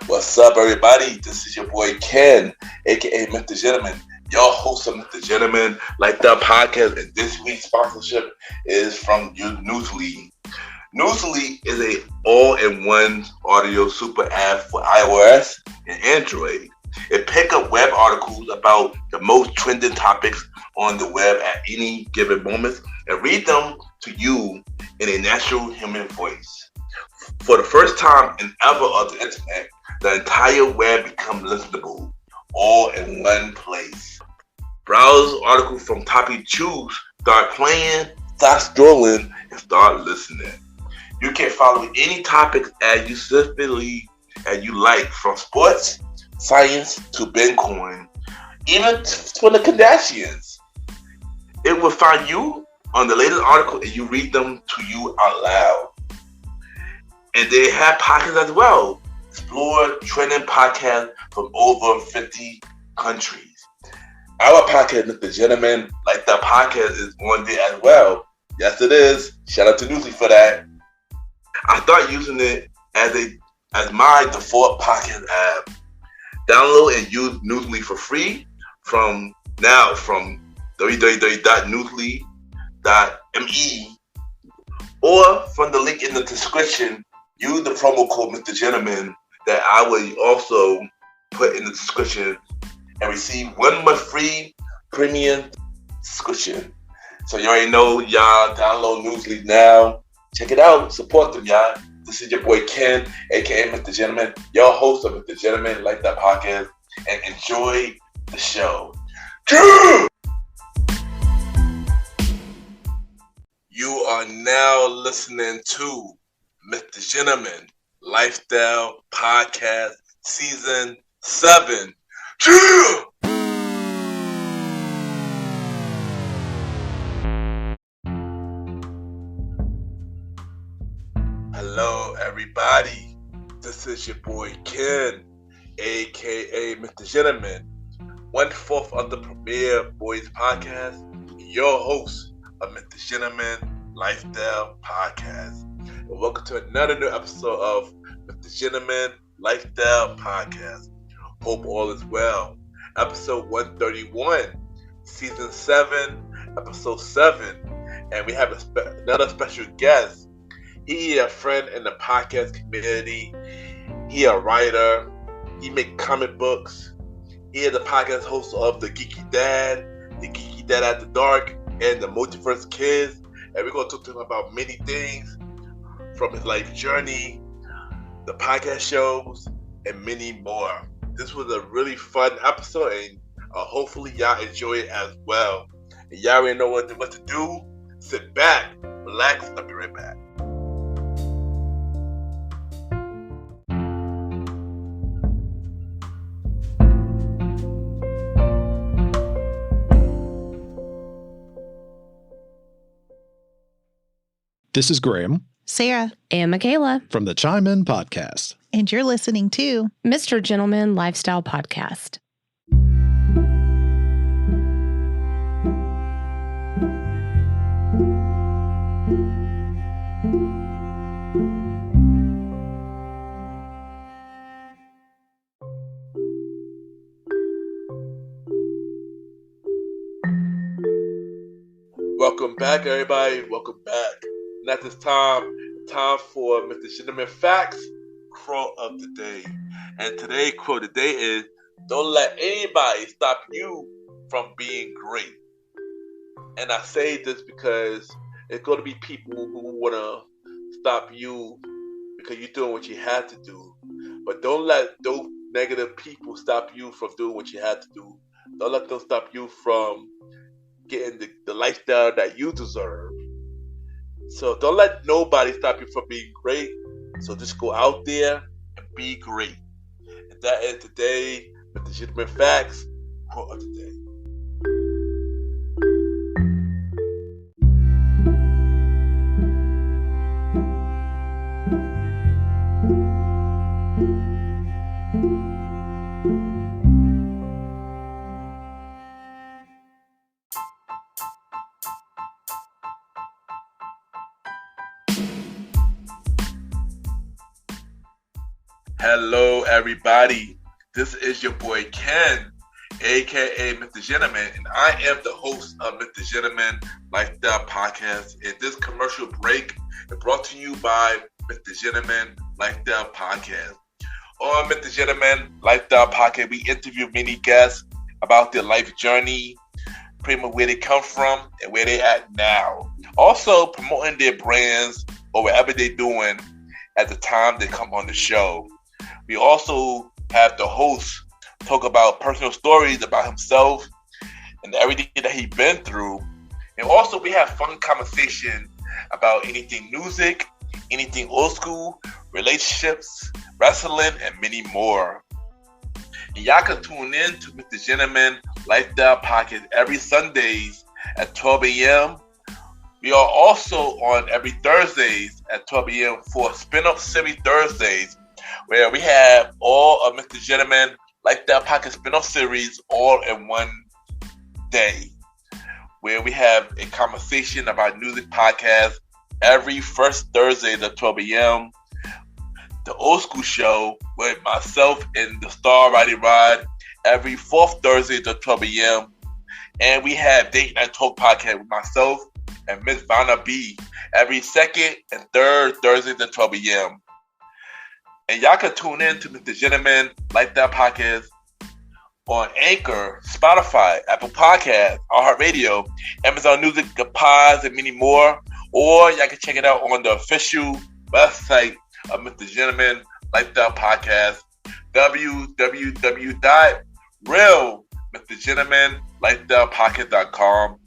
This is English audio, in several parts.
What's up, everybody? This is your boy Ken, aka Mr. Gentleman, your host of Mr. Gentleman Like That podcast. And this week's sponsorship is from Newsly. Newsly is a all-in-one audio super app for iOS and Android. It picks up web articles about the most trending topics on the web at any given moment and read them to you in a natural human voice. For the first time in ever of the internet, the entire web becomes listenable, all in one place. Browse articles from topic you choose, start playing, start scrolling, and start listening. You can follow any topics as you specifically as you like, from sports, science to Bitcoin, even for the Kardashians. It will find you on the latest article and you read them to you out loud. And they have podcasts as well. Explore trending podcasts from over 50 countries. Our podcast, Mr. Gentleman Like That podcast, is on there as well. Yes, it is. Shout out to Newsly for that. I started using it as my default podcast app. Download and use Newsly for free from www.newsly.me or from the link in the description. Use the promo code Mr. Gentleman that I will also put in the description and receive 1 month free premium subscription. So you already know, y'all, download Newsly now. Check it out. Support them, y'all. This is your boy Ken, aka Mr. Gentleman, your host of Mr. Gentleman Like That podcast, and enjoy the show. You are now listening to Mr. Gentleman Lifestyle Podcast Season 7. Hello, everybody. This is your boy Ken, aka Mr. Gentleman, 1/4 of the Premier Boys Podcast, your host of Mr. Gentleman Lifestyle Podcast. And welcome to another new episode of Mr. Gentleman Lifestyle Podcast. Hope all is well. Episode 131, Season 7, Episode 7. And we have another special guest. He is a friend in the podcast community. He a writer. He make comic books. He is the podcast host of the Geeky Dad After Dark, and the Multiverse Kids. And we're going to talk to him about many things from his life journey, the podcast shows, and many more. This was a really fun episode, and hopefully y'all enjoy it as well. And y'all already know what to do. Sit back, relax, I'll be right back. This is Graham, Sarah, and Michaela from the Chime In Podcast. and you're listening to Mr. Gentleman Lifestyle Podcast. Welcome back, everybody. Welcome back. And at this time for Mr. Gentleman Facts quote of the day. And today's quote of the day is, don't let anybody stop you from being great. And I say this because it's going to be people who want to stop you because you're doing what you have to do. But don't let those negative people stop you from doing what you have to do. Don't let them stop you from getting the lifestyle that you deserve. So don't let nobody stop you from being great. So just go out there and be great. And that is today with the Gentleman Facts quote of the day. Hello, everybody. This is your boy Ken, aka Mr. Gentleman, and I am the host of Mr. Gentleman Lifestyle Podcast. And this commercial break is brought to you by Mr. Gentleman Lifestyle Podcast. On Mr. Gentleman Lifestyle Podcast, we interview many guests about their life journey, pretty much where they come from and where they're at now. Also promoting their brands or whatever they're doing at the time they come on the show. We also have the host talk about personal stories about himself and everything that he's been through. And also we have fun conversation about anything music, anything old school, relationships, wrestling, and many more. And y'all can tune in to Mr. Gentleman Lifestyle Podcast every Sundays at 12 a.m. We are also on every Thursdays at 12 a.m. for Spin-Off Series Thursdays, where we have all of Mr. Gentleman Lifestyle Podcast Spin-Off Series all in one day, where we have a conversation about music podcast every first Thursday at 12 a.m. The Old School Show with myself and the Star Ridey Rod every fourth Thursday at 12 a.m. And we have Date Night Talk Podcast with myself and Miss Vanna B every second and third Thursday at 12 a.m. And y'all can tune in to Mr. Gentleman Lifestyle Podcast on Anchor, Spotify, Apple Podcasts, iHeartRadio, Amazon Music, the Pods, and many more. Or y'all can check it out on the official website of Mr. Gentleman Lifestyle Podcast, www.realmrgentlemanlifestylepodcast.com,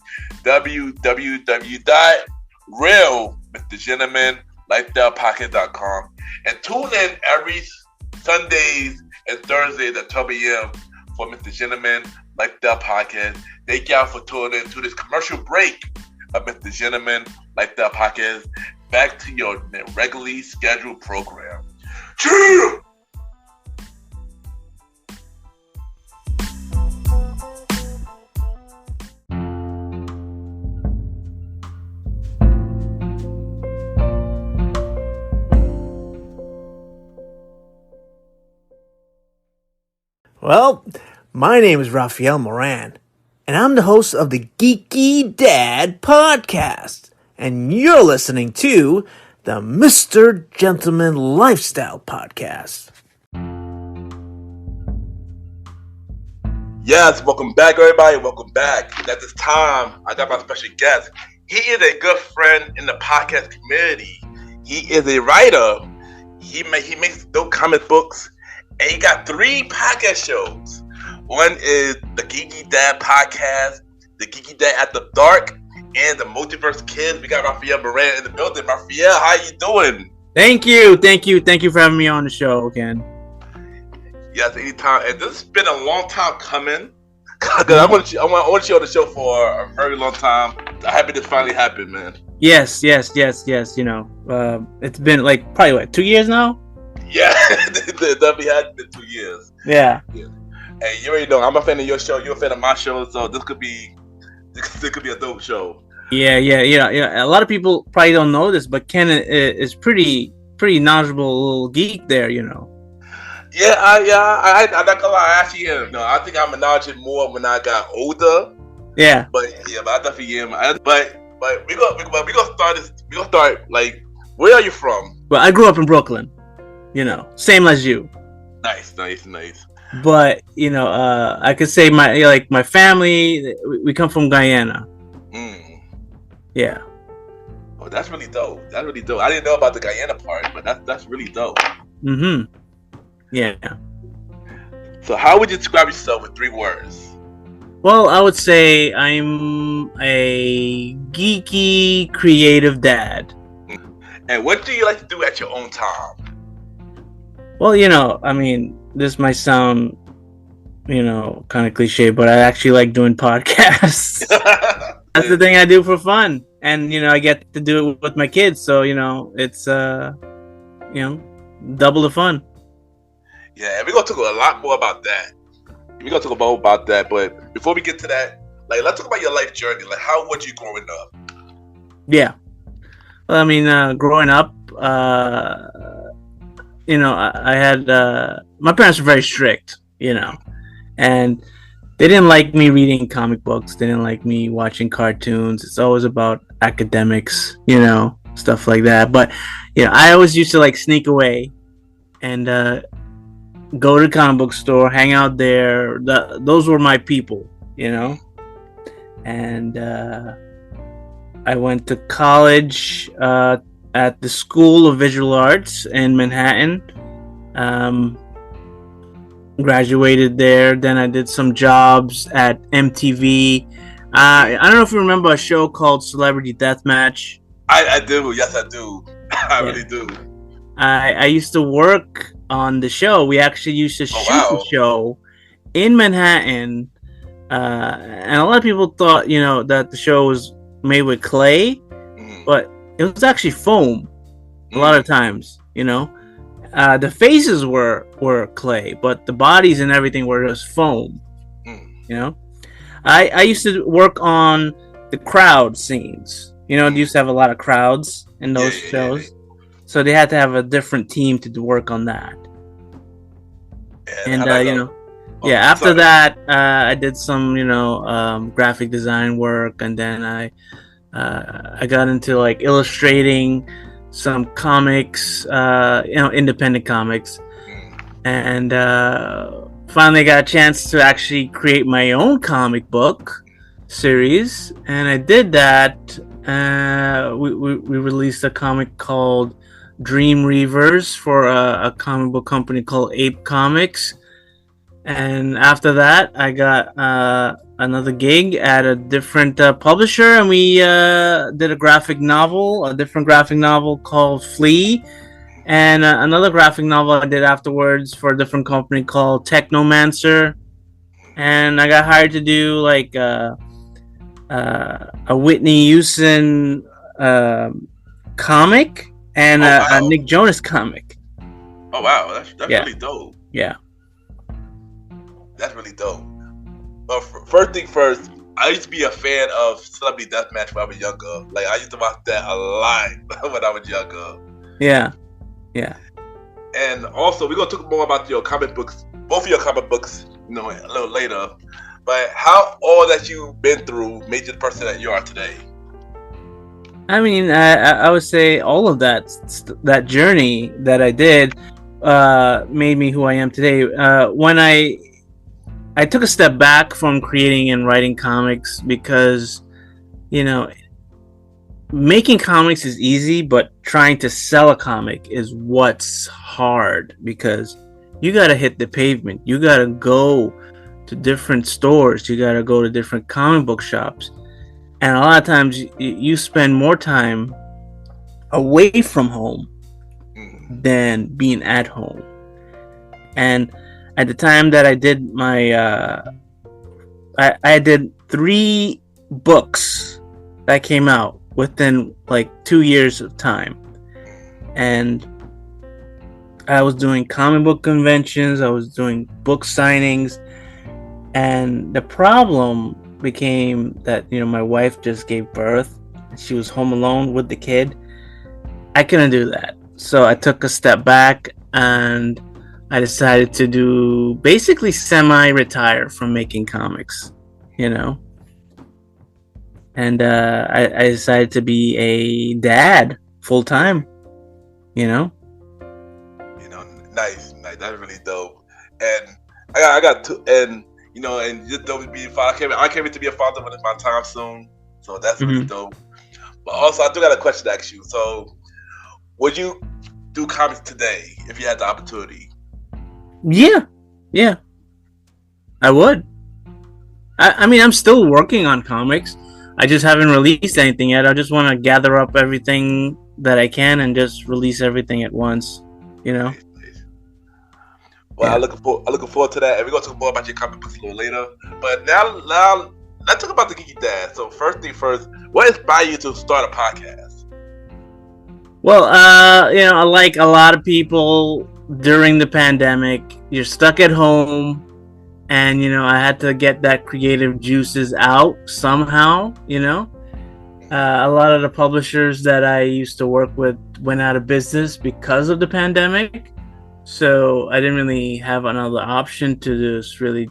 www.realmrgentlemanlifestylepodcast.com, and tune in every Sundays and Thursdays at 12 a.m. for Mr. Gentleman Lifestyle Podcast. Thank y'all for tuning in to this commercial break of Mr. Gentleman Lifestyle Podcast. Back to your regularly scheduled program. Cheers! Well, my name is Raphael Moran, and I'm the host of the Geeky Dad Podcast, and you're listening to the Mr. Gentleman Lifestyle Podcast. Yes, welcome back, everybody. Welcome back. At this time, I got my special guest. He is a good friend in the podcast community. He is a writer. He makes dope comic books. And he got 3 podcast shows. One is the Geeky Dad Podcast, the Geeky Dad After Dark, and the Multiverse Kids. We got Raphael Moran in the building. Raphael, how you doing? Thank you for having me on the show again. Yes, anytime. And this has been a long time coming. Cause I want you on the show for a very long time. I'm happy this finally happened, man. Yes. You know, it's been like probably what, 2 years now? Yeah, it definitely has been 2 years. Yeah. Hey, you already know I'm a fan of your show. You're a fan of my show, so this could be a dope show. Yeah. A lot of people probably don't know this, but Ken is pretty knowledgeable little geek there, you know. Yeah, I'm not gonna lie, I actually am. No, I think I'm acknowledging more when I got older. Yeah. But I definitely am. But we gonna start this. We gonna start like, where are you from? Well, I grew up in Brooklyn. You know, same as you. Nice. But you know, I could say my family. We come from Guyana. Yeah. Oh, that's really dope. I didn't know about the Guyana part, but that's really dope. Mm-hmm. Yeah. So, how would you describe yourself with 3 words? Well, I would say I'm a geeky, creative dad. And what do you like to do at your own time? Well, you know, I mean, this might sound, you know, kind of cliche, but I actually like doing podcasts. That's the thing I do for fun. And, you know, I get to do it with my kids. So, you know, it's, you know, double the fun. Yeah, and we're going to talk a lot more about that. But before we get to that, like, let's talk about your life journey. Like, how was you growing up? Yeah. Well, I mean, growing up, I had my parents were very strict, and they didn't like me reading comic books. They didn't like me watching cartoons. It's always about academics, stuff like that. But I always used to like sneak away and go to the comic book store, hang out there. Those were my people, and I went to college at the School of Visual Arts in Manhattan. Graduated there. Then I did some jobs at MTV. I don't know if you remember a show called Celebrity Deathmatch. I do. Yes, I do. I really do. I used to work on the show. We actually used to shoot the show in Manhattan. And a lot of people thought, that the show was made with clay, but it was actually foam a lot of times, the faces were clay, but the bodies and everything were just foam, I used to work on the crowd scenes, they used to have a lot of crowds in those shows. So they had to have a different team to work on that. And after that, I did some, graphic design work, and then I got into like illustrating some comics, independent comics, and finally got a chance to actually create my own comic book series, and I did that. We released a comic called Dream Reavers for a comic book company called Ape Comics. And after that, I got another gig at a different publisher, and we did a different graphic novel called Flea, and another graphic novel I did afterwards for a different company called Technomancer. And I got hired to do like a Whitney Houston comic and a Nick Jonas comic. Oh wow, that's really dope. Yeah. That's really dope. But first thing first, I used to be a fan of Celebrity Deathmatch when I was younger. Like, I used to watch that a lot when I was younger. Yeah. And also, we're going to talk more about your comic books, both of your comic books, a little later. But how all that you've been through made you the person that you are today? I mean, I would say all of that journey that I did made me who I am today. When I took a step back from creating and writing comics because, making comics is easy, but trying to sell a comic is what's hard, because you got to hit the pavement. You got to go to different stores. You got to go to different comic book shops. And a lot of times you spend more time away from home than being at home. And at the time that I did my, I did 3 books that came out within like 2 years of time. And I was doing comic book conventions, I was doing book signings, and the problem became that, my wife just gave birth. She was home alone with the kid. I couldn't do that. So I took a step back and I decided to do basically semi-retire from making comics, and I decided to be a dad full time, Nice. That's really dope. And I got two, and and just don't be a father. I can't wait to be a father when it's my time soon. So that's really dope. But also, I do got a question to ask you. So, would you do comics today if you had the opportunity? Yeah, I would. I mean, I'm still working on comics. I just haven't released anything yet. I just want to gather up everything that I can and just release everything at once. Well, I'm looking forward to that, and we're gonna talk more about your comic books a little later. But now let's talk about the Geeky Dad. So first thing first, what inspired you to start a podcast? Well, like a lot of people during the pandemic, you're stuck at home, and I had to get that creative juices out somehow. A lot of the publishers that I used to work with went out of business because of the pandemic. So I didn't really have another option to just really,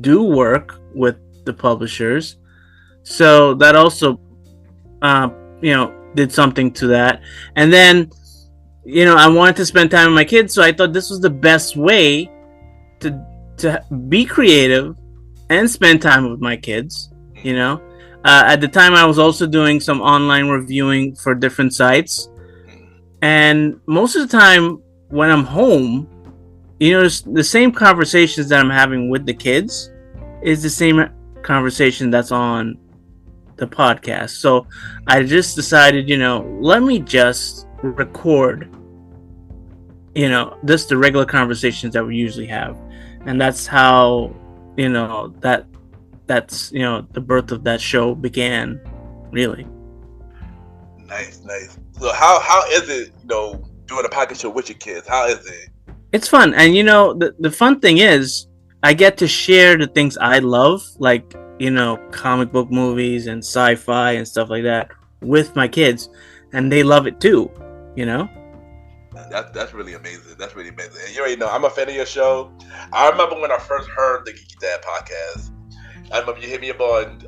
do work with the publishers. So that also, did something to that. And then, I wanted to spend time with my kids, so I thought this was the best way to be creative and spend time with my kids. At the time, I was also doing some online reviewing for different sites, and most of the time when I'm home, it's the same conversations that I'm having with the kids is the same conversation that's on the podcast. So I just decided, let me just record, just the regular conversations that we usually have. And that's how, that's the birth of that show began, really. Nice. So how is it, doing a podcast show with your kids? How is it? It's fun. And the fun thing is I get to share the things I love, like comic book movies and sci-fi and stuff like that with my kids, and they love it too. That's really amazing. That's really amazing. And you already know I'm a fan of your show. I remember when I first heard the Geeky Dad podcast. I remember you hit me up on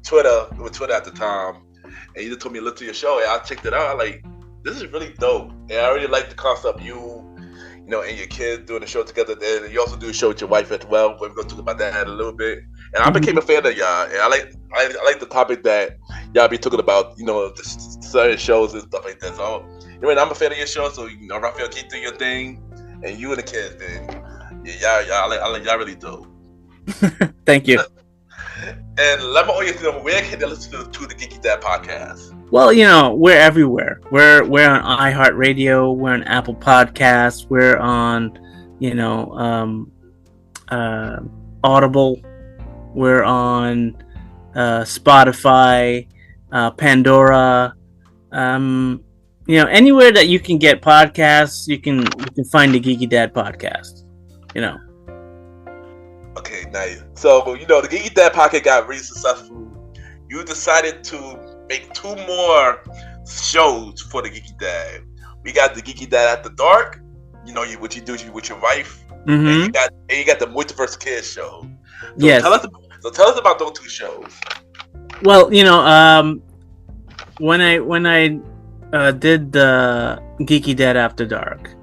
Twitter. It was Twitter at the time, and you just told me to look to your show, and I checked it out. I'm like, this is really dope, and I really like the concept and your kids doing the show together. And you also do a show with your wife as well. We're gonna talk about that a little bit. And I became a fan of y'all, and I like the topic that y'all be talking about, the certain shows and stuff like that. So, I'm a fan of your show. So, Raphael, keep doing your thing, and you and the kids, man. Y'all really dope. Thank you. And let my audience know, where can they listen to the Geeky Dad podcast? Well, we're everywhere. We're on iHeartRadio. We're on Apple Podcasts. We're on, Audible. We're on Spotify, Pandora. Anywhere that you can get podcasts, you can find the Geeky Dad podcast. Okay, nice. So, the Geeky Dad podcast got really successful. You decided to make 2 more shows for the Geeky Dad. We got the Geeky Dad After Dark, what you do with your wife, mm-hmm. and you got the Multiverse Kids show. So yes. Tell us about those 2 shows. Well, when I did the Geeky Dad After Dark,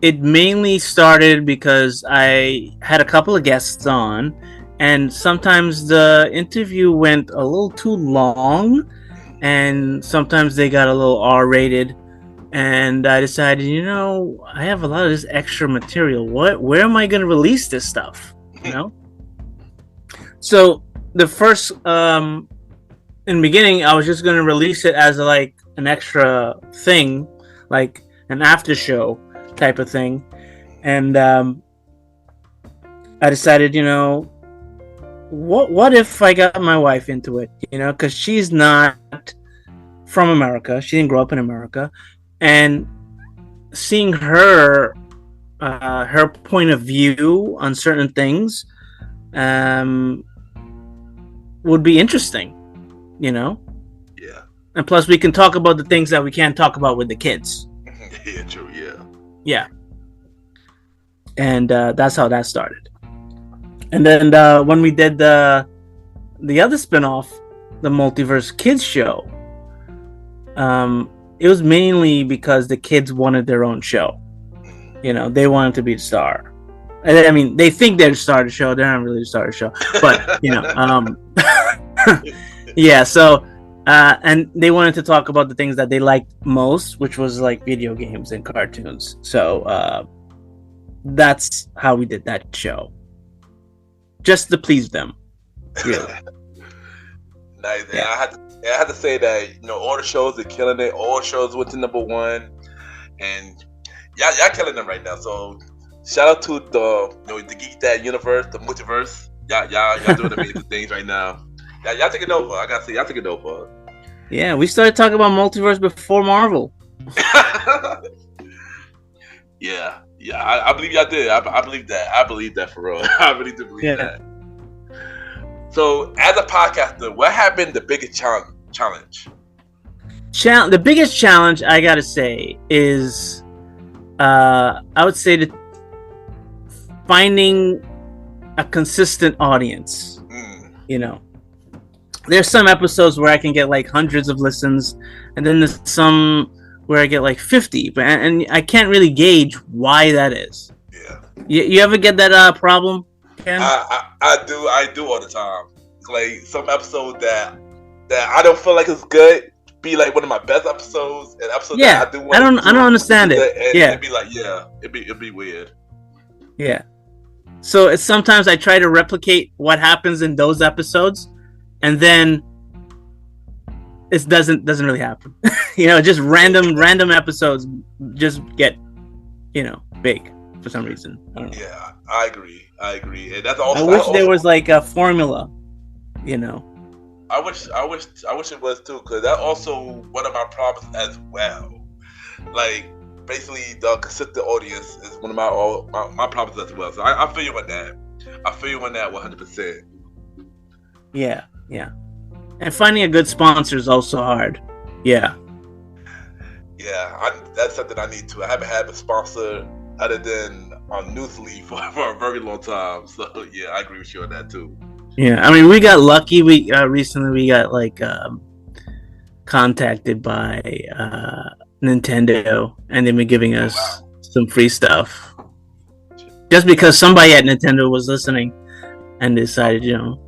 it mainly started because I had a couple of guests on, and sometimes the interview went a little too long, and sometimes they got a little R-rated, and I decided, I have a lot of this extra material. Where am I going to release this stuff? So the first, in the beginning, I was just going to release it as like an extra thing, like an after show type of thing. And I decided, what if I got my wife into it, because she's not from America. She didn't grow up in America. And seeing her point of view on certain things would be interesting, Yeah. And plus, we can talk about the things that we can't talk about with the kids. Yeah, true, yeah. Yeah. And that's how that started. And then when we did the other spinoff, the Multiverse Kids show, it was mainly because the kids wanted their own show. They wanted to be the star. I mean, they think they're the star of the show. They're not really the star of the show. But, yeah, so, and they wanted to talk about the things that they liked most, which was like video games and cartoons. So that's how we did that show. Just to please them. Really. Nice. Yeah. I had to say that, all the shows are killing it. All shows went to #1. And y'all killing them right now. So shout out to the Geek Dad universe, the multiverse. Y'all doing amazing things right now. Y'all taking over. I gotta say, y'all taking over. Yeah, we started talking about multiverse before Marvel. Yeah, I believe y'all did. I believe that. I believe that for real. I really do believe that. So, as a podcaster, what has been the biggest challenge? The biggest challenge, I gotta say, is I would say that finding a consistent audience. You know, there's some episodes where I can get like hundreds of listens, and then there's some where I get like 50, and I can't really gauge why that is. Yeah. You ever get that problem, Ken? I do all the time. Like some episodes that I don't feel like it's good be like one of my best episodes, and episodes that I do want. I don't understand it. It'd be like it'd be weird. Yeah. So it's sometimes I try to replicate what happens in those episodes, and then it doesn't really happen. You know, just random episodes just get, you know, big for some reason. I don't know. Yeah, I agree, and that's also. I wish there was like a formula, you know. I wish it was too, because that's also one of my problems as well. Like basically, the consistent audience is one of my problems as well. So I feel you on that. I feel you on that 100%. Yeah. And finding a good sponsor is also hard. Yeah. Yeah, that's something I need to. I haven't had a sponsor other than on Newsly for a very long time. So yeah, I agree with you on that too. Yeah, I mean, we got lucky. We recently got like contacted by Nintendo, and they've been giving us some free stuff. Just because somebody at Nintendo was listening and decided, you know,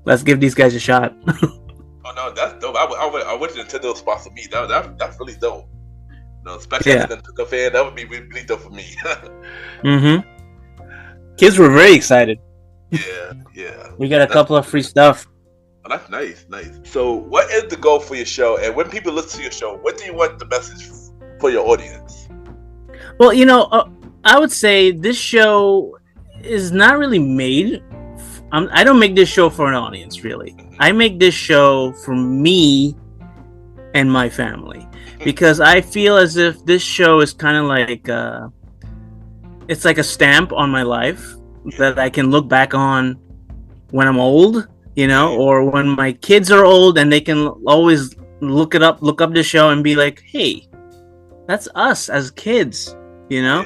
let's give these guys a shot. Oh no, that's dope. I wish Nintendo sponsored me. That's really dope. No, especially as a Nintendo fan, that would be really dope for me. Kids were very excited. Yeah. We got a couple of free stuff. Oh, that's nice. So, what is the goal for your show? And when people listen to your show, what do you want the message for your audience? Well, you know, I would say this show is not really made. I don't make this show for an audience, really. I make this show for me and my family, because I feel as if this show is kind of like it's like a stamp on my life that I can look back on when I'm old, you know, or when my kids are old, and they can always look up the show and be like, hey, that's us as kids, you know.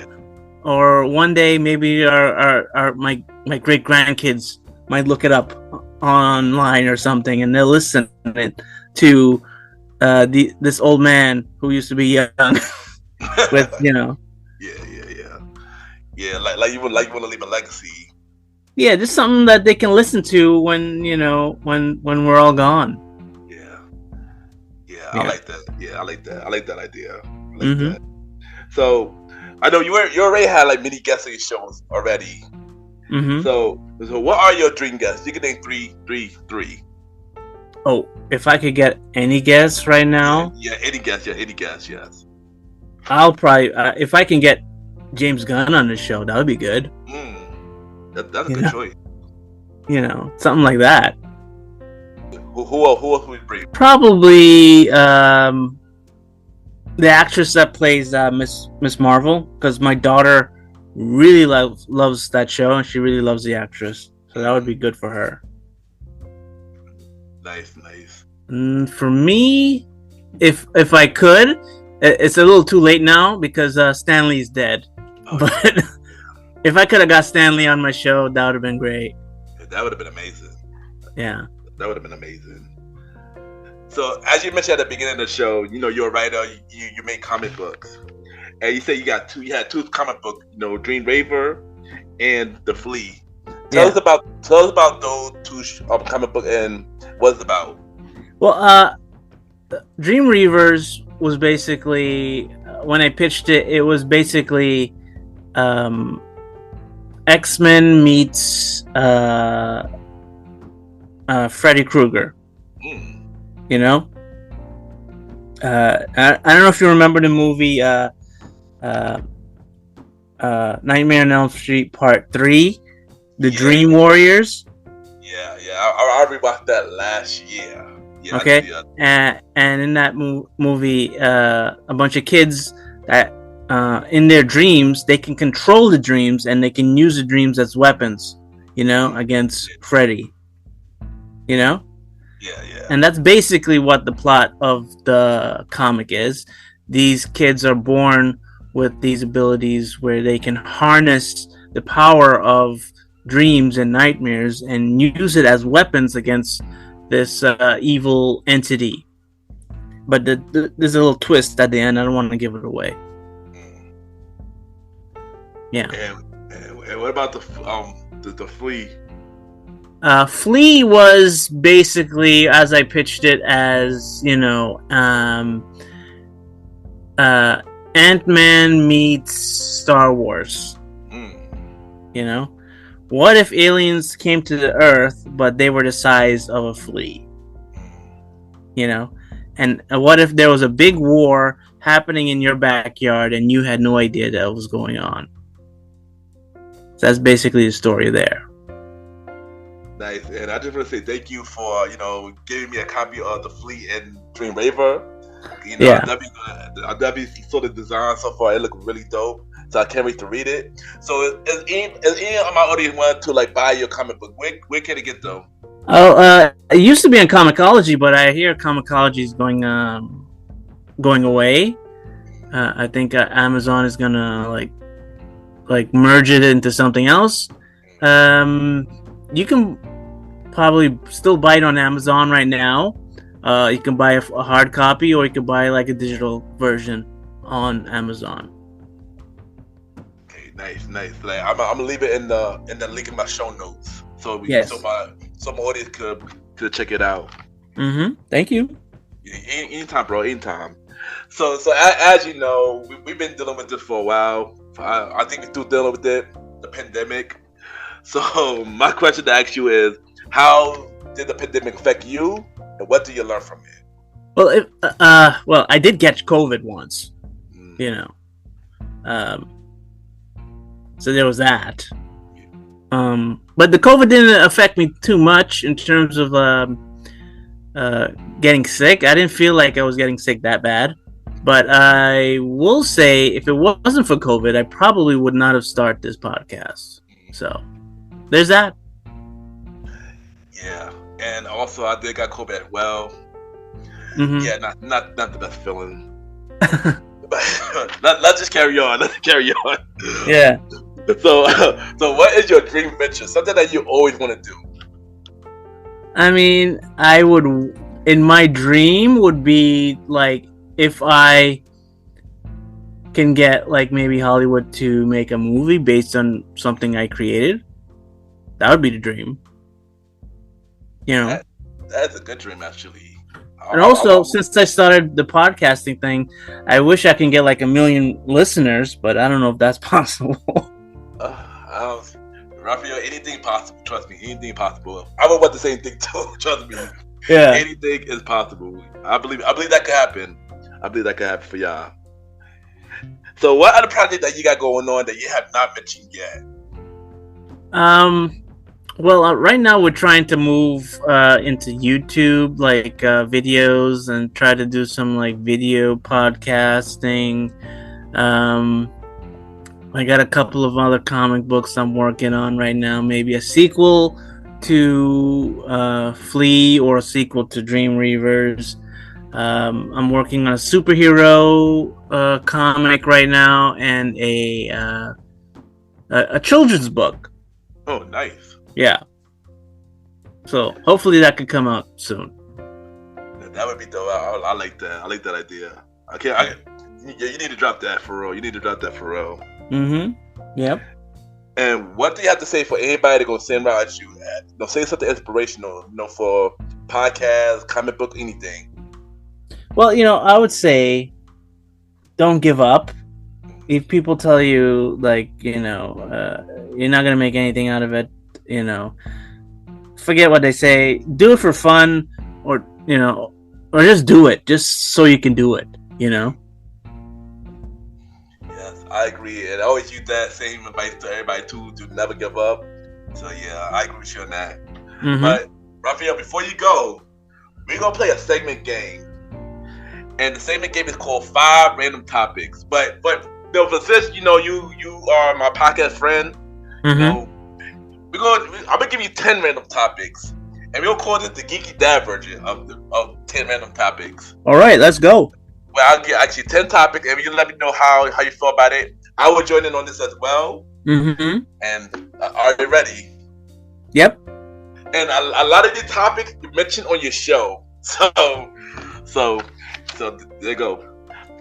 Or one day maybe my great grandkids might look it up online or something, and they'll listen to this old man who used to be young with, you know. Yeah, like you want to leave a legacy. Yeah, just something that they can listen to when, you know, when we're all gone. Yeah, I like that. Yeah, I like that idea. I like that. So, I know you already had like many guests on your shows already. So what are your dream guests? You can name three. Oh, if I could get any guests right now? Yeah, any guest, yes. I'll probably, if I can get James Gunn on the show, that would be good. That's a good choice. You know, something like that. Who else would you bring? Probably the actress that plays Miss Marvel, because my daughter really loves that show, and she really loves the actress, so that would be good for her. Nice. For me, if I could, it's a little too late now because Stanley's dead. But if I could have got Stanley on my show, that would have been great. That would have been amazing. Yeah, that would have been amazing. So, as you mentioned at the beginning of the show, you know, you're a writer. You make comic books, and you say you had two comic books. You know, Reaver and The Flea. Tell us about those two comic books and what it's about. Well, Dream Reavers was basically, when I pitched it, it was basically X-Men meets Freddy Krueger. You know, I don't know if you remember the movie Nightmare on Elm Street Part 3, The Dream Warriors. Yeah, I rewatched that last year. Yeah, okay, and in that movie, a bunch of kids that in their dreams, they can control the dreams and they can use the dreams as weapons, you know, against Freddy. You know? Yeah. And that's basically what the plot of the comic is. These kids are born with these abilities where they can harness the power of dreams and nightmares and use it as weapons against this evil entity. But there's a little twist at the end. I don't want to give it away. Yeah. And what about the flea? Flea was basically, as I pitched it, as Ant-Man meets Star Wars. What if aliens came to the Earth, but they were the size of a flea? And what if there was a big war happening in your backyard and you had no idea that was going on? So that's basically the story there. Nice. And I just want to say thank you for, giving me a copy of The Fleet and Dream Reaver. Yeah. I definitely saw the design so far. It looked really dope. So I can't wait to read it. So if any of my audience want to buy your comic book, where can they get them? Oh, it used to be on Comixology, but I hear Comixology is going away. I think Amazon is gonna merge it into something else. You can probably still buy it on Amazon right now. You can buy a hard copy, or you can buy a digital version on Amazon. Okay, nice. I'm gonna leave it in the link in my show notes, so my audience could check it out. Thank you. Anytime, bro. Anytime. So as you know, we've been dealing with this for a while. I think we're still dealing with it, the pandemic. So my question to ask you is, how did the pandemic affect you, and what do you learn from it? Well, I did catch COVID once, so there was that. But the COVID didn't affect me too much in terms of getting sick. I didn't feel like I was getting sick that bad. But I will say, if it wasn't for COVID, I probably would not have started this podcast. So there's that. Yeah, and also I did got COVID as well. Yeah, not the best feeling. let's just carry on. Yeah. So what is your dream venture? Something that you always want to do? I mean, in my dream would be if I can get maybe Hollywood to make a movie based on something I created. That would be the dream. That's a good dream, actually. And also, since I started the podcasting thing, I wish I can get 1 million listeners, but I don't know if that's possible. Raphael, anything possible. Trust me, anything possible. I would want the same thing too. Trust me. Yeah. Anything is possible. I believe that could happen. I believe that could happen for y'all. So, what other projects that you got going on that you have not mentioned yet? Well, right now we're trying to move into YouTube, videos, and try to do some video podcasting. I got a couple of other comic books I'm working on right now. Maybe a sequel to Flea or a sequel to Dream Reavers. I'm working on a superhero comic right now and a children's book. Oh, nice. Yeah. So hopefully that could come out soon. That would be dope. I like that. I like that idea. You need to drop that for real. Yep. And what do you have to say for anybody to go send out at you? Say something inspirational, for podcasts, comic book, anything. Well, I would say don't give up. If people tell you you're not gonna make anything out of it, forget what they say. Do it for fun, or just do it, just so you can do it. Yes, I agree, and I always use that same advice to everybody too: to never give up. So yeah, I agree with you on that. But Raphael, before you go, we're gonna play a segment game, and the segment game is called 5 Random Topics. But since you are my podcast friend, I'm gonna give you 10 random topics, and we'll call this the Geeky Dad version of 10 random topics. All right, let's go. Well, I'll get actually 10 topics, and you let me know how you feel about it. I will join in on this as well. Mm-hmm. And are you ready? Yep. And a lot of the topics you mentioned on your show. So there you go.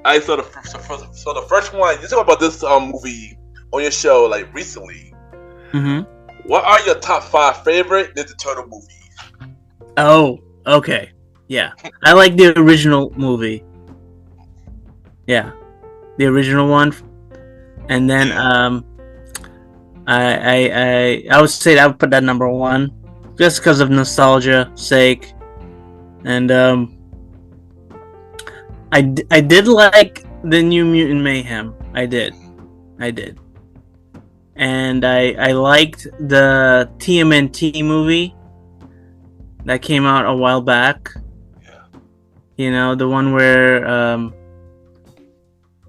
I saw the first one. You talk about this movie on your show like recently. Mm-hmm. What are your top 5 favorite Ninja Turtle movies? Oh, okay. Yeah, I like the original movie. Yeah, the original one, and then I would say I would put that number 1, just because of nostalgia sake, and I did like the New Mutant Mayhem. I did, and I liked the TMNT movie that came out a while back. You know, the one where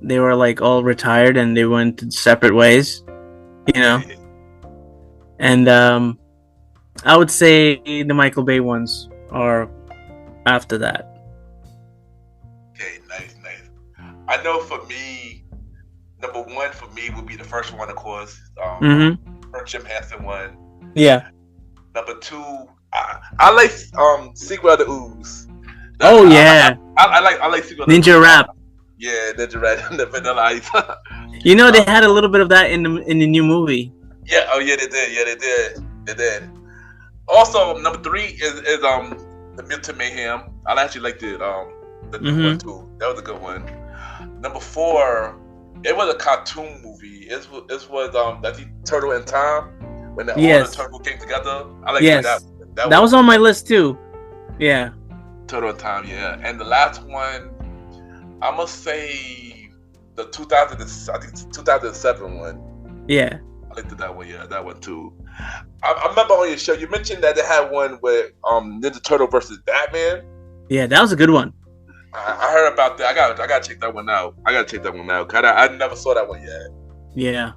they were like all retired and they went separate ways. You know, and I would say the Michael Bay ones are after that. Okay, nice. I know for me, number 1 for me would be the first one, of course. First Jim Henson one. Yeah. Number 2, I like Sequel of the Ooze. Oh yeah. I like Sequel Ninja Rap. Yeah, Ninja Rap and the Vanilla Ice. You know, they had a little bit of that in the new movie. Yeah. Oh yeah, they did. Also, number 3 is the Mutant Mayhem. I actually liked it. The new one too. That was a good one. Number 4, it was a cartoon movie. It was that Turtle in Time when all the turtles came together. I like that. That was on my list too. Yeah. Turtle in Time, yeah. And the last one, I must say the 2007 one. Yeah. I liked that one, yeah, that one too. I remember on your show you mentioned that they had one with Ninja Turtle versus Batman. Yeah, that was a good one. I heard about that. I gotta check that one out. Cause I never saw that one yet. Yeah,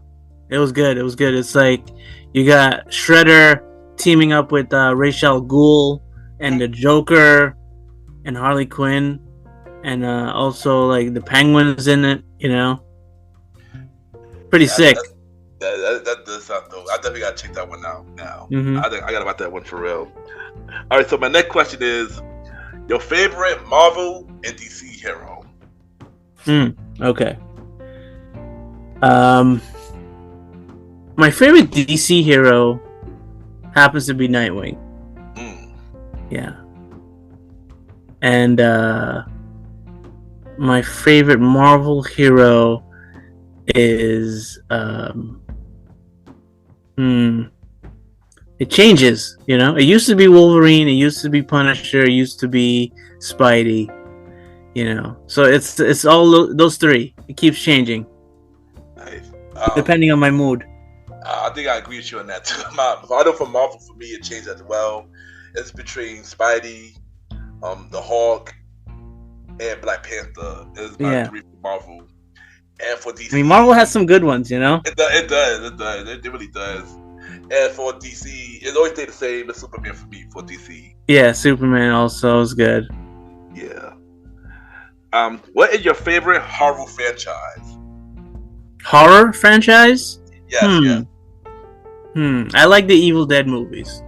it was good. It's like you got Shredder teaming up with Ra's al Ghul and the Joker and Harley Quinn, and also like the Penguin's in it. You know, pretty sick. That does sound dope. I definitely gotta check that one out now. Mm-hmm. I got about that one for real. All right, so my next question is your favorite Marvel and DC hero. Okay. My favorite DC hero happens to be Nightwing. Yeah. And my favorite Marvel hero is it changes, you know. It used to be Wolverine, it used to be Punisher, it used to be Spidey, you know. So it's all those 3. It keeps changing. Nice. Depending on my mood. I think I agree with you on that too. I know for Marvel, for me, it changed as well. It's between Spidey, the Hulk, and Black Panther. It's my 3 for Marvel. And for DC, I mean, Marvel has some good ones, you know. It does. It really does. And for DC, it's always stayed the same. It's Superman for me for DC. Yeah, Superman also is good. Yeah. What is your favorite horror franchise? Horror franchise? Yes, yeah. I like the Evil Dead movies.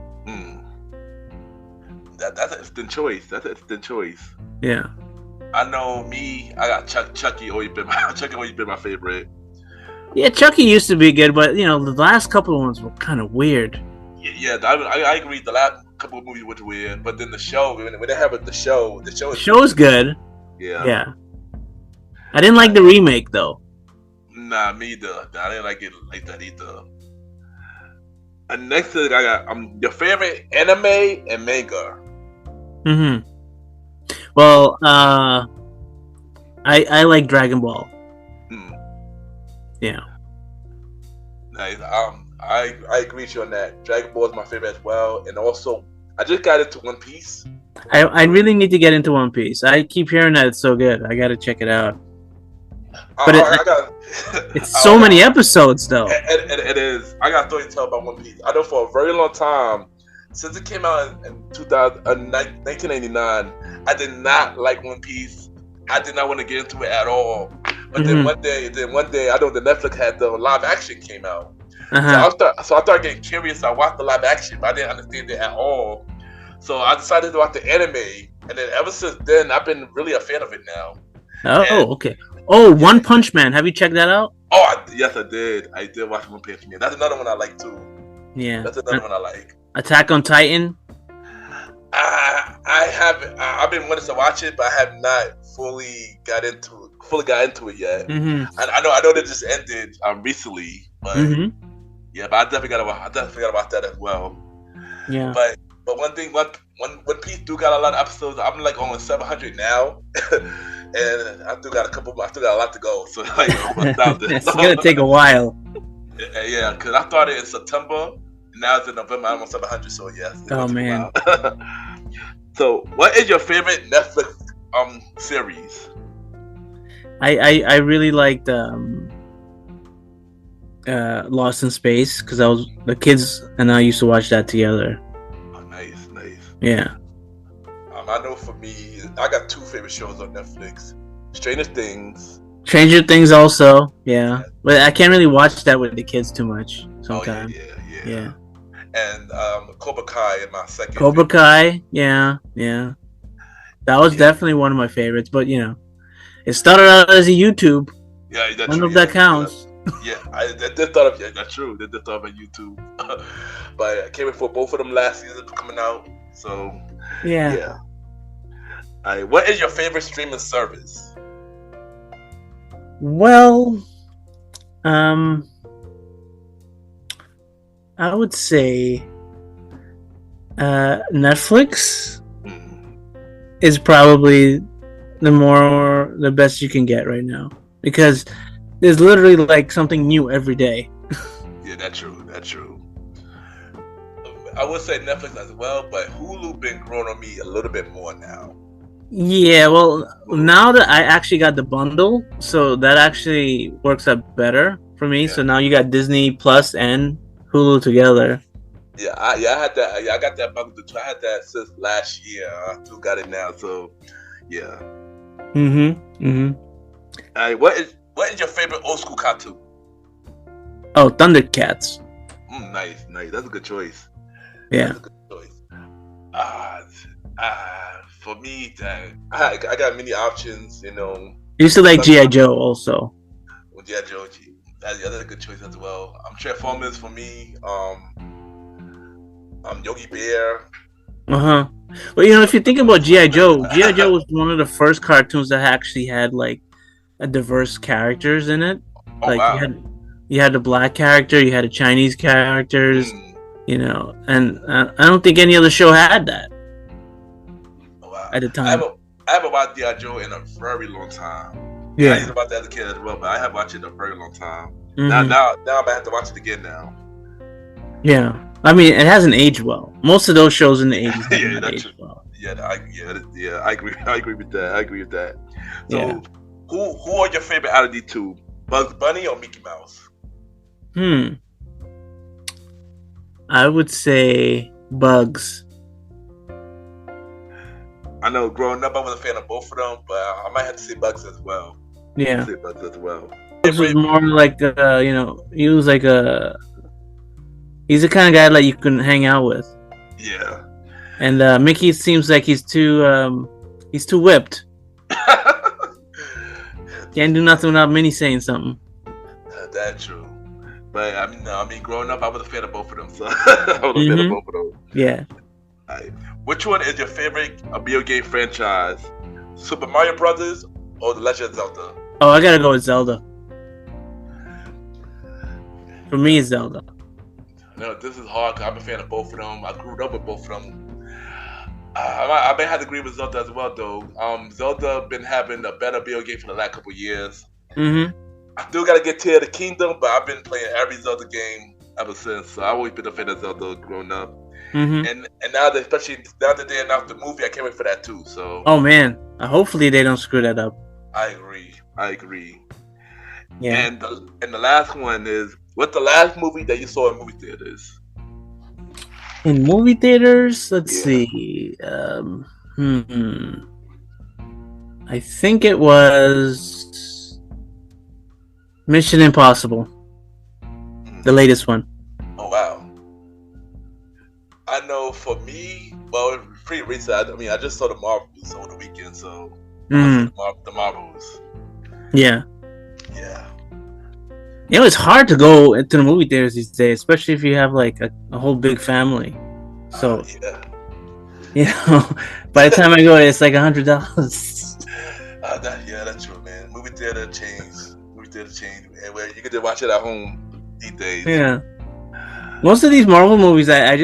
That's an instant choice. Yeah. I know me. I got Chucky. Always been my favorite. Yeah, Chucky used to be good, but you know the last couple of ones were kind of weird. Yeah, I agree. The last couple of movies were weird, but then the show when they have the show is good. Yeah. I didn't like the remake though. Nah, me either. I didn't like it like that either. And next thing I got your favorite anime and manga. Well, I like Dragon Ball. Yeah. Nice. I agree with you on that. Dragon Ball is my favorite as well, and also I just got into One Piece. I really need to get into One Piece. I keep hearing that it's so good. I got to check it out. But it's so many episodes, though. It is. I got a story to tell about One Piece. I know for a very long time, since it came out in 1999, I did not like One Piece I did not want to get into it at all. But then one day, I know the Netflix had the live action came out. So I started getting curious. I watched the live action, but I didn't understand it at all. So I decided to watch the anime, and then ever since then, I've been really a fan of it now. Okay. Oh, One Punch Man. Have you checked that out? Oh, yes, I did. I did watch One Punch Man. That's another one I like too. Yeah, that's another one I like. Attack on Titan. I haven't. I've been wanting to watch it, but I have not fully got into it yet. I know that just ended recently, but yeah, but I definitely gotta watch that as well. Yeah, but one thing, One Piece do got a lot of episodes. I'm like on 700 now, and I still got a lot to go. So like, it's gonna take a while. Yeah, because I started in September. Now it's in November. I'm on 700. So yeah. Oh man. So, what is your favorite Netflix series? I really liked Lost in Space because the kids and I used to watch that together. Oh, nice. Yeah. I know for me, I got two favorite shows on Netflix: Stranger Things also. Yeah, but I can't really watch that with the kids too much sometimes. Oh, yeah. And Cobra Kai is my second. Cobra Kai, yeah. That was definitely one of my favorites, but it started out as a YouTube. Yeah, that's I don't know if that counts. Yeah, they did start up. Yeah, that's true. They did start up on YouTube, but I came in for both of them last season coming out. So yeah. All right, what is your favorite streaming service? Well, I would say Netflix is probably the best you can get right now because there's literally like something new every day. Yeah, that's true. I would say Netflix as well, but Hulu been growing on me a little bit more now. Yeah, well, now that I actually got the bundle, so that actually works out better for me. Yeah. So now you got Disney Plus and Hulu together. Yeah, I had that. I got that bundle. I had that since last year. I still got it now. So, yeah. All right, what is your favorite old school cartoon? Oh, Thundercats. Nice. That's a good choice. Yeah. That's a good choice. For me, I got many options. You used to like G.I. Joe also. Well, G.I. Joe. That's a good choice as well. Transformers for me. Yogi Bear. Well, if you think about G.I. Joe was one of the first cartoons that actually had like a diverse characters in it. Oh, like wow. you had a black character, you had a Chinese characters, and I don't think any other show had that. Oh, wow. At the time. I haven't watched G.I. Joe in a very long time. Yeah. I used to watch that as a kid as well, but I haven't watched it in a very long time. Now I'm gonna have to watch it again now. Yeah. I mean, it hasn't aged well. Most of those shows in the 80s haven't aged well. Yeah, I agree. I agree with that. So, who are your favorite out of these two? Bugs Bunny or Mickey Mouse? I would say Bugs. I know growing up I was a fan of both of them, but I might have to say Bugs as well. Yeah. Bugs as well. Bugs was more like he was like he's the kind of guy that you can hang out with. Yeah. And Mickey seems like he's too whipped. Can't do nothing without Minnie saying something. That's true. But I mean, growing up, I was a fan of both of them. So I was a fan of both of them. Yeah. Right. Which one is your favorite video game franchise? Super Mario Brothers or The Legend of Zelda? Oh, I gotta go with Zelda. For me, it's Zelda. No, this is hard because I'm a fan of both of them. I grew up with both of them. I may have to agree with Zelda as well, though. Zelda been having a better video game for the last couple of years. I still gotta get Tears of the Kingdom, but I've been playing every Zelda game ever since. So I've always been a fan of Zelda growing up. And now that, especially now that they announced the movie, I can't wait for that too. So. Oh man, hopefully they don't screw that up. I agree. Yeah. And the last one is, what's the last movie that you saw in movie theaters? In movie theaters, let's see. I think it was Mission Impossible, the latest one. Oh wow! I know for me, well, pretty recent. I mean, I just saw the Marvels over the weekend, so I saw the Marvels. Yeah. Yeah. You know, it's hard to go into the movie theaters these days, especially if you have like a whole big family. So, yeah. You know, by the time I go, it's like $100. Yeah, that's true, man. Movie theater changed. And where you get to watch it at home these days. Yeah. Most of these Marvel movies, I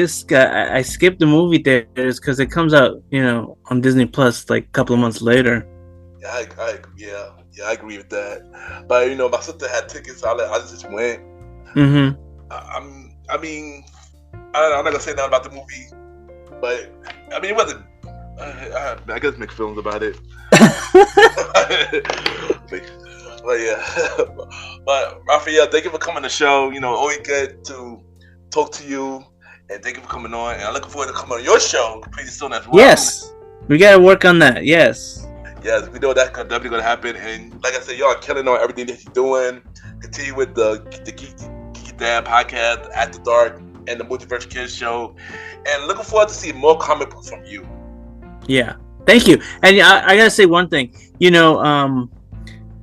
skip the movie theaters because it comes out, you know, on Disney Plus like a couple of months later. Yeah, I agree with that. But you know, my sister had tickets, so I just went. Mm-hmm. I mean, I'm not gonna say nothing about the movie, but I mean, it wasn't. I guess make films about it. But yeah, but Raphael, thank you for coming to the show. You know, always good to talk to you, and thank you for coming on. And I'm looking forward to coming on your show pretty soon as well. Yes, we gotta work on that. Yes, we know that's definitely gonna happen. And like I said, y'all are killing on everything that you're doing. Continue with the Geeky Dad podcast, After Dark, and the Multiverse Kids show. And looking forward to seeing more comic books from you. Yeah, thank you. And I gotta say one thing. You know,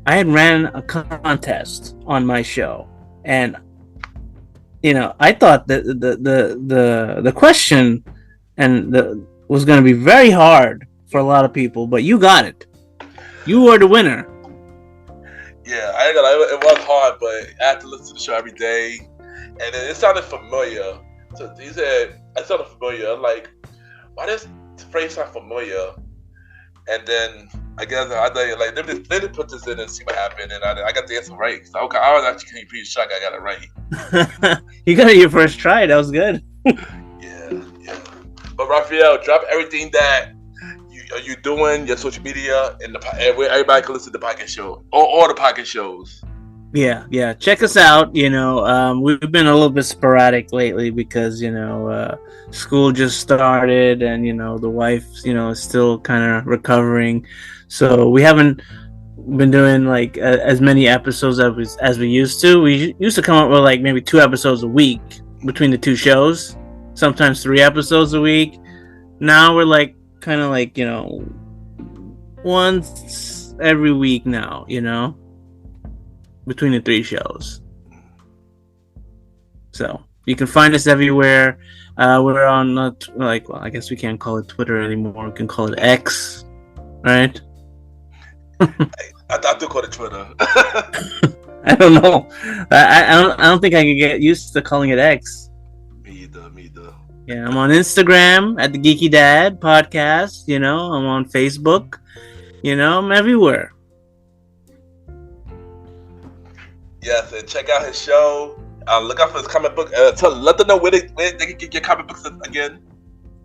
I had ran a contest on my show, and you know, I thought that the question was going to be very hard for a lot of people, but you got it. You were the winner. Yeah, it was hard, but I had to listen to the show every day, and it sounded familiar. So he said, it sounded familiar. I'm like, why does the phrase sound familiar? And then I guess like let me put this in and see what happened, and I got the answer right. So I was actually pretty shocked I got it right. You got it your first try. That was good. Yeah. But Raphael, drop everything that you're doing, your social media, and where everybody can listen to the podcast show, all the podcast shows. Yeah. Check us out. You know, we've been a little bit sporadic lately because, you know, school just started and, you know, the wife, you know, is still kind of recovering. So we haven't been doing like as many episodes as we used to. We used to come up with like maybe 2 episodes a week between the 2 shows, sometimes 3 episodes a week. Now we're like kind of like, you know, once every week now, you know, between the 3 shows. So you can find us everywhere. We're on I guess we can't call it Twitter anymore. We can call it X, right? I do call it Twitter. I don't know. I don't think I can get used to calling it X. Me either. Yeah, I'm on Instagram at the Geeky Dad podcast. You know, I'm on Facebook. You know, I'm everywhere. Yes, and check out his show. Look out for his comic book. Let them know where they can get your comic books again.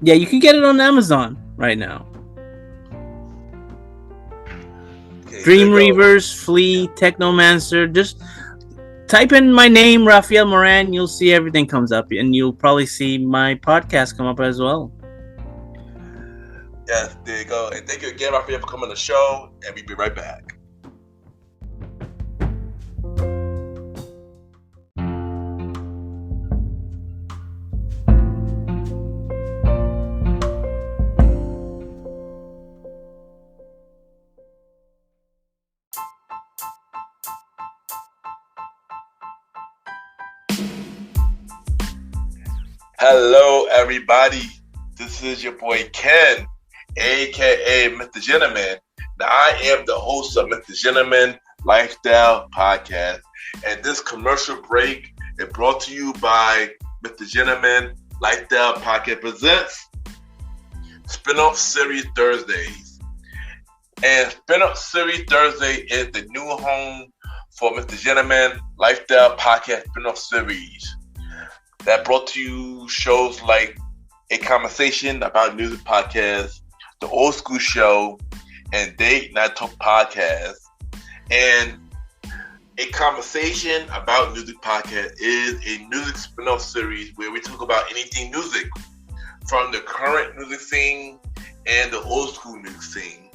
Yeah, you can get it on Amazon right now. Okay, Dream Reavers, Flea, Technomancer. Just type in my name, Raphael Moran. You'll see everything comes up, and you'll probably see my podcast come up as well. Yes, there you go. And thank you again, Raphael, for coming on the show. And we'll be right back. Hello, everybody. This is your boy Ken, aka Mr. Gentleman. Now, I am the host of Mr. Gentleman Lifestyle Podcast, and this commercial break is brought to you by Mr. Gentleman Lifestyle Podcast presents Spin-off Series Thursdays. And Spin-off Series Thursday is the new home for Mr. Gentleman Lifestyle Podcast Spin-off Series. That brought to you shows like A Conversation About Music Podcast, The Old School Show, and Date Night Talk Podcast. And A Conversation About Music Podcast is a music spin-off series where we talk about anything music, from the current music scene and the old school music scene.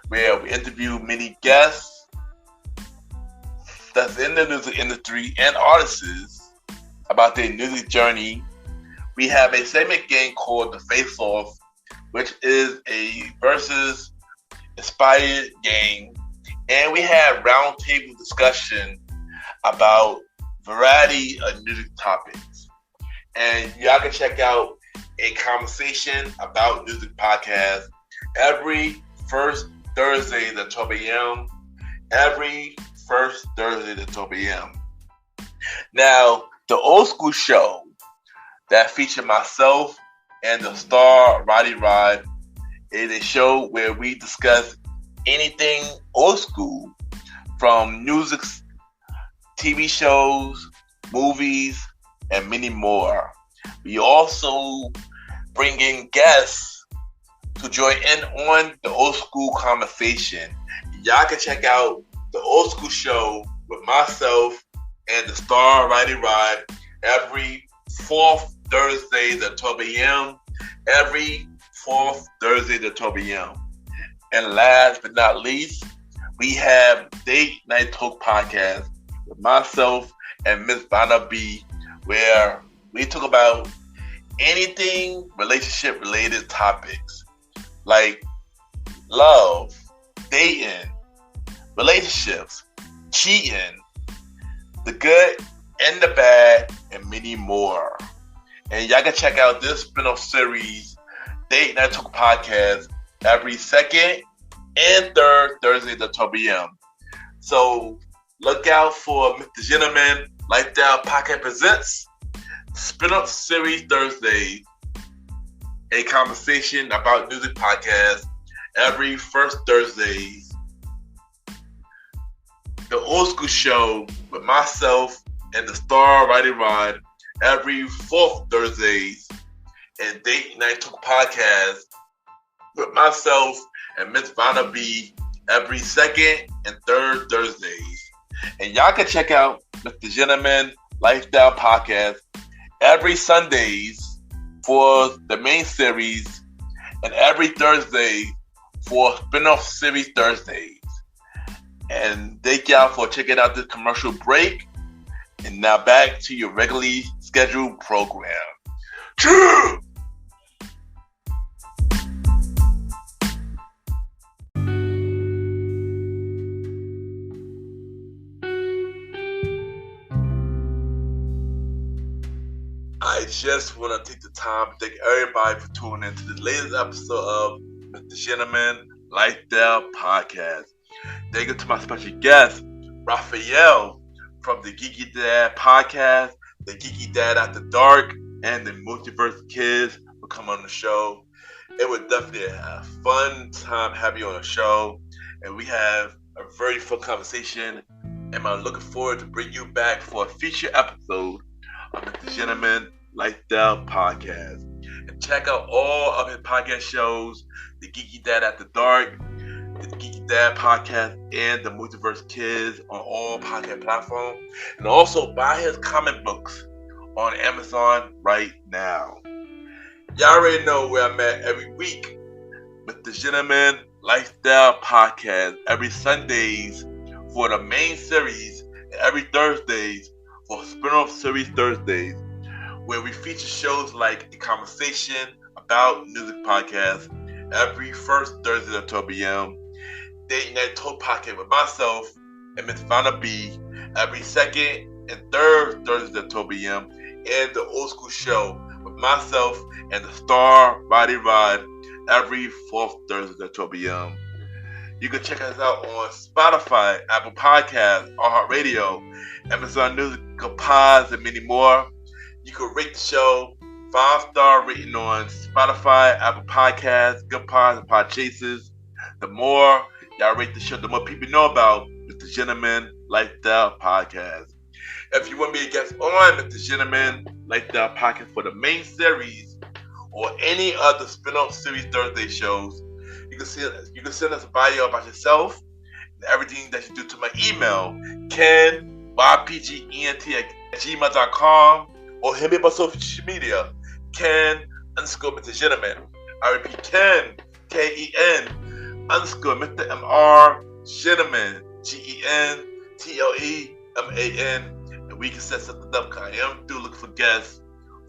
where we interview many guests that's in the music industry and artists about their music journey. We have a segment game called The Face Off, which is a versus inspired game. And we have roundtable discussion about variety of music topics. And y'all can check out a conversation about music podcast every first Thursday at 12 a.m. Every first Thursday at 12 a.m. Now, the old school show that featured myself and the star Roddy Rod is a show where we discuss anything old school, from music, TV shows, movies, and many more. We also bring in guests to join in on the old school conversation. Y'all can check out the old school show with myself and the star Roddy Rod every fourth Thursday at 12 a.m. Every fourth Thursday at 12 a.m. And last but not least, we have Date Night Talk Podcast with myself and Miss Vanna B, where we talk about anything relationship related topics like love, dating, relationships, cheating, the good and the bad, and many more. And y'all can check out this spin-off series, Date Night Talk Podcast, every second and third Thursday at 12 p.m. So look out for Mr. Gentleman Lifestyle Podcast Presents Spin-off Series Thursday, a conversation about music podcast every first Thursday. The Old School Show with myself and the star Roddy Rod every fourth Thursdays, and Date Night Talk Podcast with myself and Miss Vanna B every second and third Thursdays. And y'all can check out Mr. Gentleman Lifestyle Podcast every Sundays for the main series and every Thursday for spin-off series Thursdays. And thank y'all for checking out this commercial break. And now back to your regularly scheduled program. True! I just want to take the time to thank everybody for tuning in to the latest episode of Mr. Gentleman Lifestyle Podcast. Thank you to my special guest, Raphael, from the Geeky Dad Podcast, the Geeky Dad After Dark, and the Multiverse Kids for coming on the show. It was definitely a fun time having you on the show, and we have a very fun conversation, and I'm looking forward to bring you back for a feature episode of Mr. Gentleman Lifestyle Podcast. And check out all of his podcast shows, the Geeky Dad After Dark, the Geeky Dad Podcast, and the Multiverse Kids on all podcast platforms. And also buy his comic books on Amazon right now. Y'all already know where I'm at every week with the Gentleman Lifestyle Podcast every Sundays for the main series and every Thursdays for spin-off series Thursdays, where we feature shows like The Conversation About Music Podcast every first Thursday at 12 p.m. Date Night Talk Podcast with myself and Miss Vanna B every second and third Thursday at 12 p.m. and the Old School Show with myself and the star Roddy Rod every fourth Thursday at 12 p.m. You can check us out on Spotify, Apple Podcasts, iHeartRadio, Amazon Music, Pods, and many more. You can rate the show 5-star rating on Spotify, Apple Podcasts, Good Pods, and Podchasers. The more y'all rate the show, the more people know about Mr. Gentleman Lifestyle Podcast. If you want me to guest on Mr. Gentleman Lifestyle Podcast for the main series or any other spin-off series Thursday shows, you can send us a bio about yourself and everything that you do to my email, kenYPGENT@gmail.com, or hit me up on social media, Ken_Mr. Gentleman. I repeat, Ken, Ken, Mr. MR Gentleman, GENTLEMAN, and we can set something up because I am still looking for guests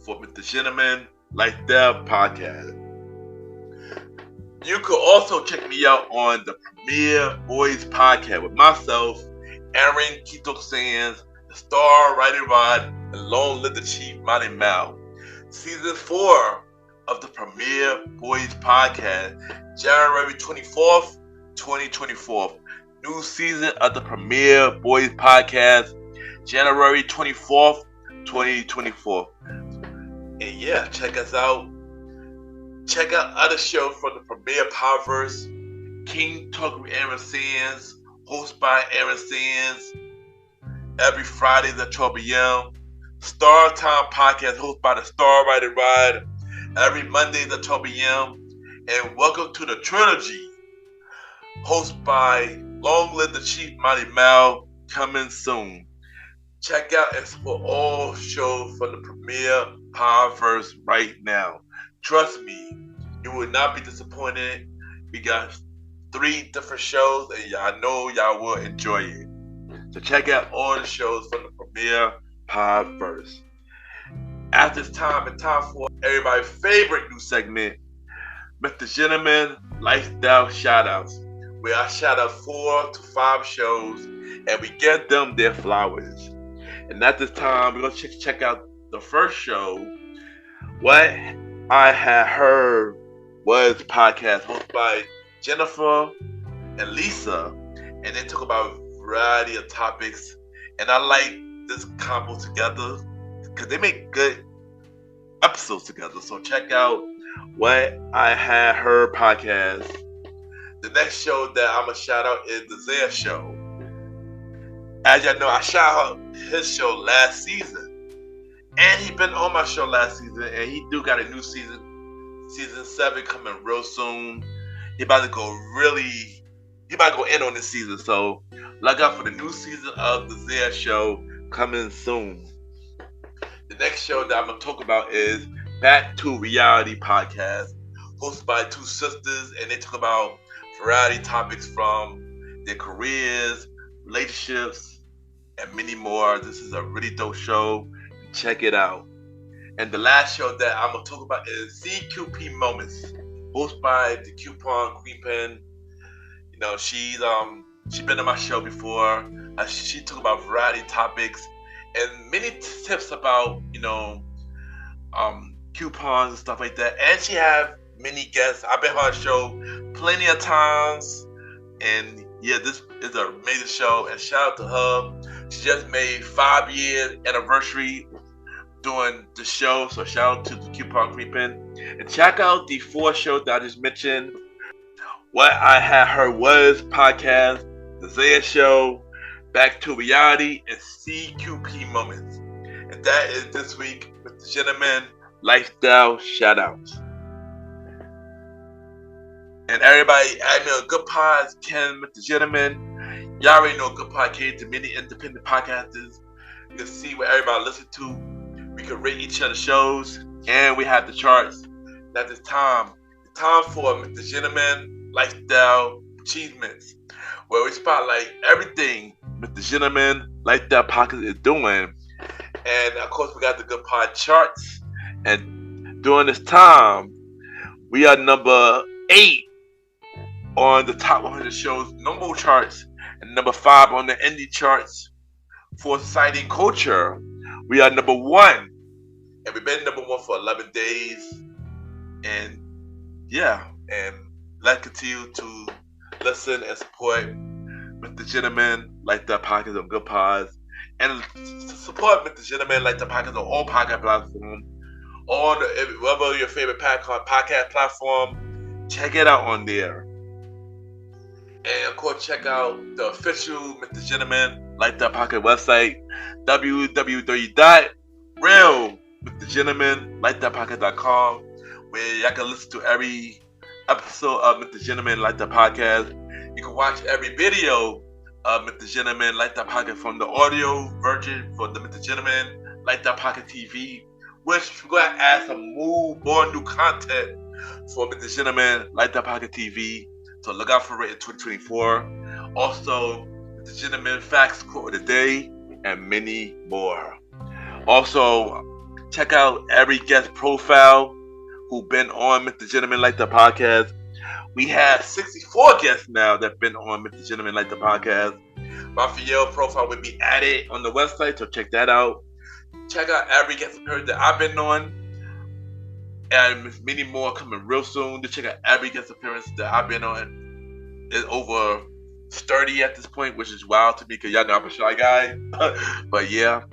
for Mr. Gentleman Like That podcast. You could also check me out on the Premier Boys podcast with myself, Aaron Quito Sands, the Star Rider Rod, and Long Live the Chief Monty Mal. Season 4 of the Premier Boys podcast, January 24th, 2024. New season of the Premier Boys podcast, January 24th, 2024. And yeah, check us out. Check out other shows from the Premier Powerverse. King Talk with Aaron Sands, hosted by Aaron Sands, every Friday at 12 p.m. Star Time podcast, hosted by the Star Rider Ride, every Monday at 12 p.m. And Welcome to the Trilogy, hosted by Long Live the Chief Monty Mal, coming soon. Check out and support all shows from the Premier Powerverse right now. Trust me, you will not be disappointed. We got 3 different shows, and I know y'all will enjoy it. So check out all the shows from the Premier Powerverse. At this time, it's time for everybody's favorite new segment, Mr. Gentleman Lifestyle Shoutouts, where I shout out 4 to 5 shows, and we give them their flowers. And at this time, we're going to check out the first show, What I Had Heard Was podcast, hosted by Jennifer and Lisa, and they talk about a variety of topics. And I like this combo together because they make good episodes together. So check out What I Had Heard podcast. The next show that I'm gonna shout out is the Zaya Show. As y'all know, I shout out his show last season, and he been on my show last season, and he do got a new season 7 coming real soon. He about to go in on this season, so look out for the new season of the Zaya Show coming soon. The next show that I'm gonna talk about is Back to Reality podcast, hosted by 2 sisters, and they talk about variety topics from their careers, relationships, and many more. This is a really dope show. Check it out. And the last show that I'm gonna talk about is CQP Moments, hosted by the Coupon Queen Pen. You know, she's been on my show before. She talk about variety topics and many tips about, you know, coupons and stuff like that. And she have many guests. I've been on her show plenty of times, and yeah, this is an amazing show. And shout out to her. She just made 5-year anniversary doing the show, so shout out to the Coupon Creepin'. And check out the 4 shows that I just mentioned: What I Had Heard Was podcast, the Zaya Show, Back to Reality, and CQP Moments. And that is this week with the Gentleman Lifestyle Shoutouts. And everybody, add me a good pod, Ken, Mr. Gentleman. Y'all already know Good Pod came to many independent podcasters. You can see what everybody listen to. We can rate each other's shows, and we have the charts. At this time, it's time for Mr. Gentleman Lifestyle Achievements, where we spotlight everything Mr. Gentleman Lifestyle Podcast is doing. And of course, we got the Good Pod charts. And during this time, we are number 8 on the top 100 shows number charts, and number 5 on the indie charts. For Society and Culture, we are number 1, and we've been number 1 for 11 days. And yeah, and let's continue to listen and support Mr. Gentleman Like That Podcast on Good Pods, and support Mr. Gentleman Like That Podcast on all podcast platforms. Whatever your favorite podcast platform, check it out on there. And of course, check out the official Mr. Gentleman Like That Podcast website, www.realmrgentlemanlikethatpodcast.com, where y'all can listen to every episode of Mr. Gentleman Like That Podcast. You can watch every video of Mr. Gentleman Like That Podcast from the audio version for the Mr. Gentleman Like That Podcast TV, which we're going to add some more new content for Mr. Gentleman Like That Podcast TV So look out for it in 2024. Also, the Gentleman Facts Quote of the Day, and many more. Also, check out every guest profile who've been on Mr. Gentleman Like the Podcast. We have 64 guests now that have been on Mr. Gentleman Like the Podcast. Raphael profile will be added on the website, so check that out. Check out every guest appearance that I've been on, and many more coming real soon. To check out every guest appearance that I've been on. It's over 30 at this point, which is wild to me because y'all know I'm a shy guy. But yeah.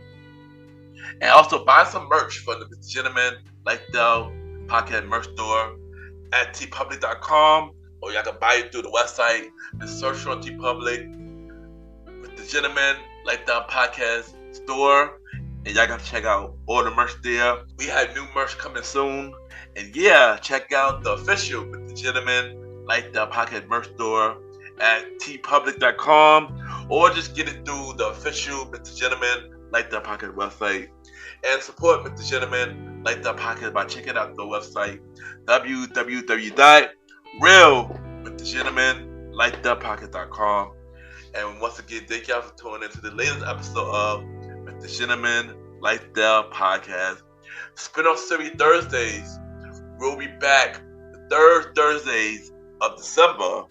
And also buy some merch for the Mr. Gentleman Like the Podcast merch store at tpublic.com, or y'all can buy it through the website. Just search on tpublic with the Gentleman Like the Podcast store, and y'all can check out all the merch there. We have new merch coming soon, and yeah, check out the official with the Gentleman Like the Podcast merch store at tpublic.com, or just get it through the official Mr. Gentleman Like the Podcast website. And support Mr. Gentleman Like the Podcast by checking out the website www.realmrthegentlemanlikethepodcast.com. And once again, thank y'all for tuning into the latest episode of Mr. Gentleman Like the Podcast. Spin-off series Thursdays. We'll be back the third Thursdays of December.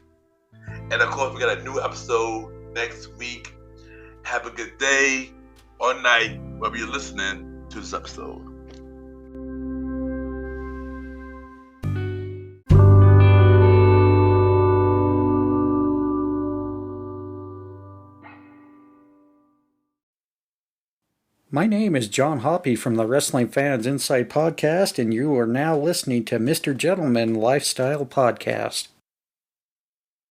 And of course, we got a new episode next week. Have a good day or night, wherever you're listening to this episode. My name is John Hoppy from the Wrestling Fans Inside Podcast, and you are now listening to Mr. Gentleman Lifestyle Podcast.